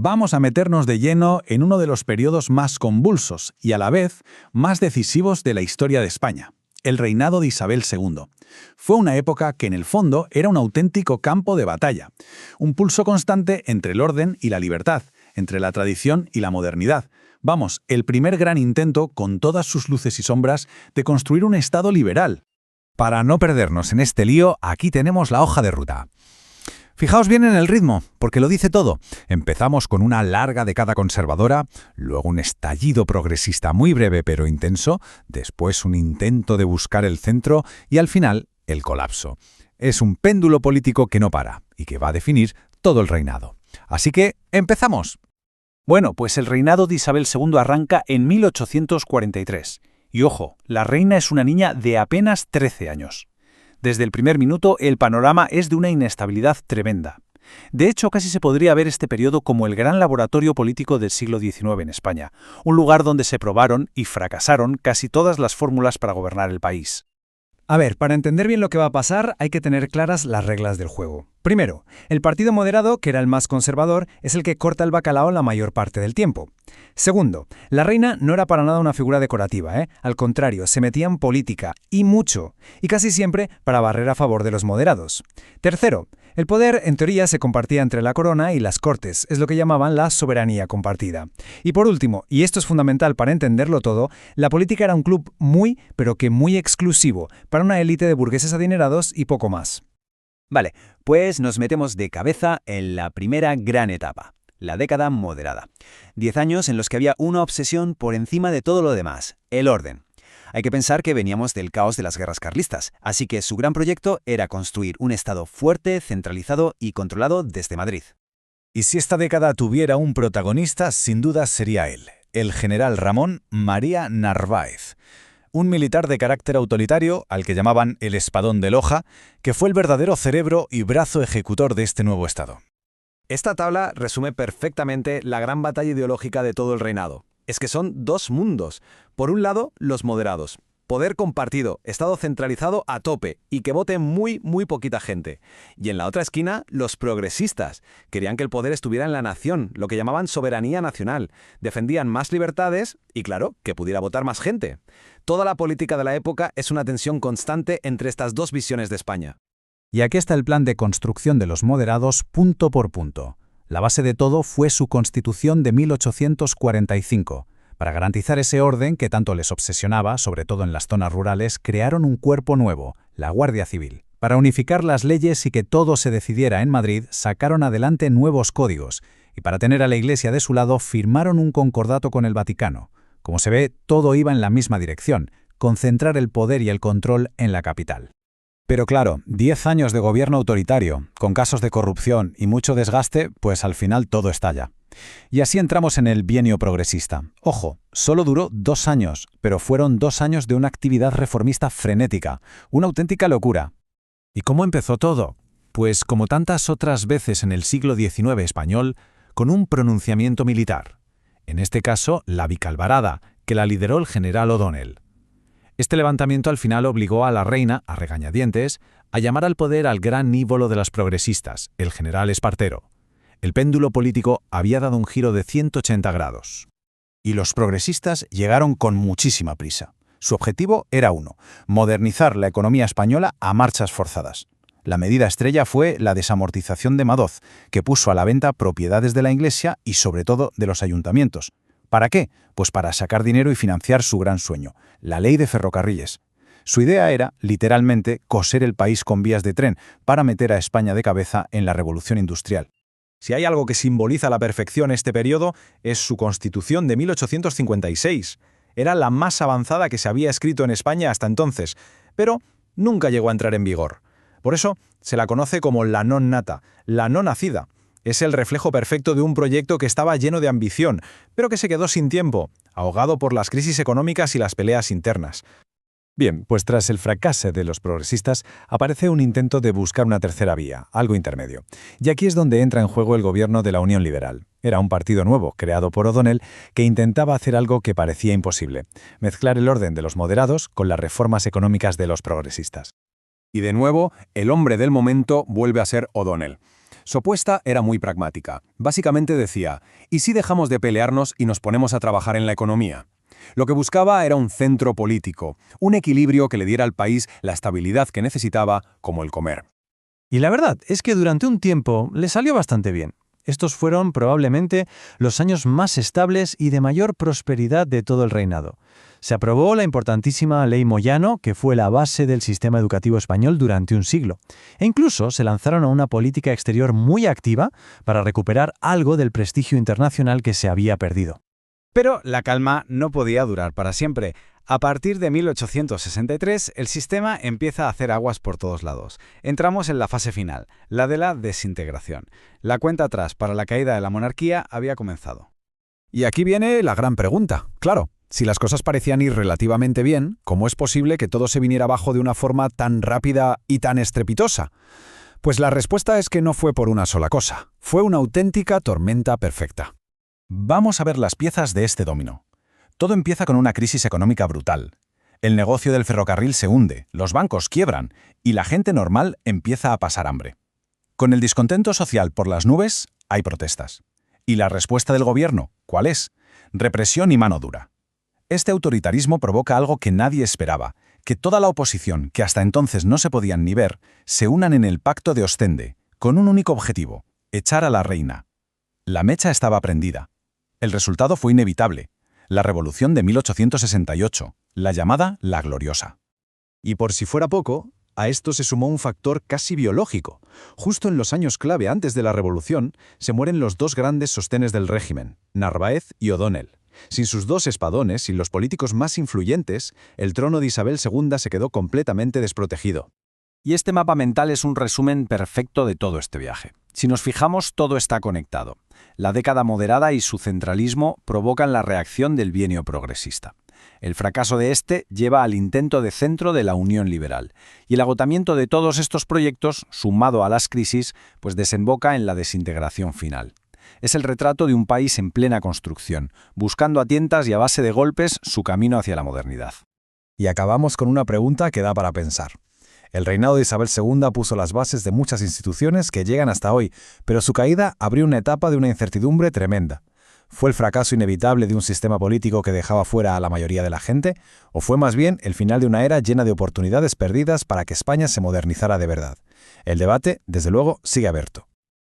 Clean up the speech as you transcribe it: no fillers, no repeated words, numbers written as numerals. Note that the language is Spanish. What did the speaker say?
vamos a meternos de lleno en uno de los periodos más convulsos y a la vez más decisivos de la historia de España, el reinado de Isabel II. Fue una época que en el fondo era un auténtico campo de batalla, un pulso constante entre el orden y la libertad, entre la tradición y la modernidad. Vamos, el primer gran intento, con todas sus luces y sombras, de construir un Estado liberal. Para no perdernos en este lío, aquí tenemos la hoja de ruta. Fijaos bien en el ritmo, porque lo dice todo. Empezamos con una larga década conservadora, luego un estallido progresista muy breve pero intenso, después un intento de buscar el centro y al final el colapso. Es un péndulo político que no para y que va a definir todo el reinado. Así que, ¡empezamos! Bueno, pues el reinado de Isabel II arranca en 1843. Y ojo, la reina es una niña de apenas 13 años. Desde el primer minuto, el panorama es de una inestabilidad tremenda. De hecho, casi se podría ver este periodo como el gran laboratorio político del siglo XIX en España, un lugar donde se probaron y fracasaron casi todas las fórmulas para gobernar el país. A ver, para entender bien lo que va a pasar, hay que tener claras las reglas del juego. Primero, el partido moderado, que era el más conservador, es el que corta el bacalao la mayor parte del tiempo. Segundo, la reina no era para nada una figura decorativa, Al contrario, se metía en política, y mucho, y casi siempre para barrer a favor de los moderados. Tercero, el poder, en teoría, se compartía entre la corona y las cortes, es lo que llamaban la soberanía compartida. Y por último, y esto es fundamental para entenderlo todo, la política era un club muy, pero que muy exclusivo, para una élite de burgueses adinerados y poco más. Vale, pues nos metemos de cabeza en la primera gran etapa, la década moderada. 10 años en los que había una obsesión por encima de todo lo demás, el orden. Hay que pensar que veníamos del caos de las guerras carlistas, así que su gran proyecto era construir un Estado fuerte, centralizado y controlado desde Madrid. Y si esta década tuviera un protagonista, sin duda sería él, el general Ramón María Narváez. Un militar de carácter autoritario, al que llamaban el Espadón de Loja, que fue el verdadero cerebro y brazo ejecutor de este nuevo Estado. Esta tabla resume perfectamente la gran batalla ideológica de todo el reinado. Es que son dos mundos. Por un lado, los moderados. Poder compartido, Estado centralizado a tope y que vote muy poquita gente. Y en la otra esquina, los progresistas. Querían que el poder estuviera en la nación, lo que llamaban soberanía nacional. Defendían más libertades y, claro, que pudiera votar más gente. Toda la política de la época es una tensión constante entre estas dos visiones de España. Y aquí está el plan de construcción de los moderados punto por punto. La base de todo fue su Constitución de 1845. Para garantizar ese orden que tanto les obsesionaba, sobre todo en las zonas rurales, crearon un cuerpo nuevo, la Guardia Civil. Para unificar las leyes y que todo se decidiera en Madrid, sacaron adelante nuevos códigos, y para tener a la Iglesia de su lado, firmaron un concordato con el Vaticano. Como se ve, todo iba en la misma dirección, concentrar el poder y el control en la capital. Pero claro, 10 años de gobierno autoritario, con casos de corrupción y mucho desgaste, pues al final todo estalla. Y así entramos en el bienio progresista. Ojo, solo duró 2 años, pero fueron 2 años de una actividad reformista frenética, una auténtica locura. ¿Y cómo empezó todo? Pues como tantas otras veces en el siglo XIX español, con un pronunciamiento militar. En este caso, la Vicalvarada, que la lideró el general O'Donnell. Este levantamiento al final obligó a la reina, a regañadientes, a llamar al poder al gran ídolo de los progresistas, el general Espartero. El péndulo político había dado un giro de 180 grados. Y los progresistas llegaron con muchísima prisa. Su objetivo era uno: modernizar la economía española a marchas forzadas. La medida estrella fue la desamortización de Madoz, que puso a la venta propiedades de la Iglesia y sobre todo de los ayuntamientos. ¿Para qué? Pues para sacar dinero y financiar su gran sueño, la ley de ferrocarriles. Su idea era, literalmente, coser el país con vías de tren para meter a España de cabeza en la revolución industrial. Si hay algo que simboliza a la perfección este periodo, es su Constitución de 1856. Era la más avanzada que se había escrito en España hasta entonces, pero nunca llegó a entrar en vigor. Por eso se la conoce como la non nata, la no nacida. Es el reflejo perfecto de un proyecto que estaba lleno de ambición, pero que se quedó sin tiempo, ahogado por las crisis económicas y las peleas internas. Bien, pues tras el fracaso de los progresistas, aparece un intento de buscar una tercera vía, algo intermedio. Y aquí es donde entra en juego el gobierno de la Unión Liberal. Era un partido nuevo, creado por O'Donnell, que intentaba hacer algo que parecía imposible: mezclar el orden de los moderados con las reformas económicas de los progresistas. Y de nuevo, el hombre del momento vuelve a ser O'Donnell. Su apuesta era muy pragmática. Básicamente decía, ¿y si dejamos de pelearnos y nos ponemos a trabajar en la economía? Lo que buscaba era un centro político, un equilibrio que le diera al país la estabilidad que necesitaba, como el comer. Y la verdad es que durante un tiempo le salió bastante bien. Estos fueron probablemente los años más estables y de mayor prosperidad de todo el reinado. Se aprobó la importantísima Ley Moyano, que fue la base del sistema educativo español durante un siglo. E incluso se lanzaron a una política exterior muy activa para recuperar algo del prestigio internacional que se había perdido. Pero la calma no podía durar para siempre. A partir de 1863, el sistema empieza a hacer aguas por todos lados. Entramos en la fase final, la de la desintegración. La cuenta atrás para la caída de la monarquía había comenzado. Y aquí viene la gran pregunta. Claro, si las cosas parecían ir relativamente bien, ¿cómo es posible que todo se viniera abajo de una forma tan rápida y tan estrepitosa? Pues la respuesta es que no fue por una sola cosa. Fue una auténtica tormenta perfecta. Vamos a ver las piezas de este dominó. Todo empieza con una crisis económica brutal. El negocio del ferrocarril se hunde, los bancos quiebran y la gente normal empieza a pasar hambre. Con el descontento social por las nubes, hay protestas. ¿Y la respuesta del gobierno? ¿Cuál es? Represión y mano dura. Este autoritarismo provoca algo que nadie esperaba, que toda la oposición, que hasta entonces no se podían ni ver, se unan en el Pacto de Ostende, con un único objetivo: echar a la reina. La mecha estaba prendida. El resultado fue inevitable: la Revolución de 1868, la llamada La Gloriosa. Y por si fuera poco, a esto se sumó un factor casi biológico. Justo en los años clave antes de la Revolución, se mueren los dos grandes sostenes del régimen, Narváez y O'Donnell. Sin sus dos espadones y los políticos más influyentes, el trono de Isabel II se quedó completamente desprotegido. Y este mapa mental es un resumen perfecto de todo este viaje. Si nos fijamos, todo está conectado. La década moderada y su centralismo provocan la reacción del bienio progresista. El fracaso de este lleva al intento de centro de la Unión Liberal. Y el agotamiento de todos estos proyectos, sumado a las crisis, pues desemboca en la desintegración final. Es el retrato de un país en plena construcción, buscando a tientas y a base de golpes su camino hacia la modernidad. Y acabamos con una pregunta que da para pensar. El reinado de Isabel II puso las bases de muchas instituciones que llegan hasta hoy, pero su caída abrió una etapa de una incertidumbre tremenda. ¿Fue el fracaso inevitable de un sistema político que dejaba fuera a la mayoría de la gente? ¿O fue más bien el final de una era llena de oportunidades perdidas para que España se modernizara de verdad? El debate, desde luego, sigue abierto.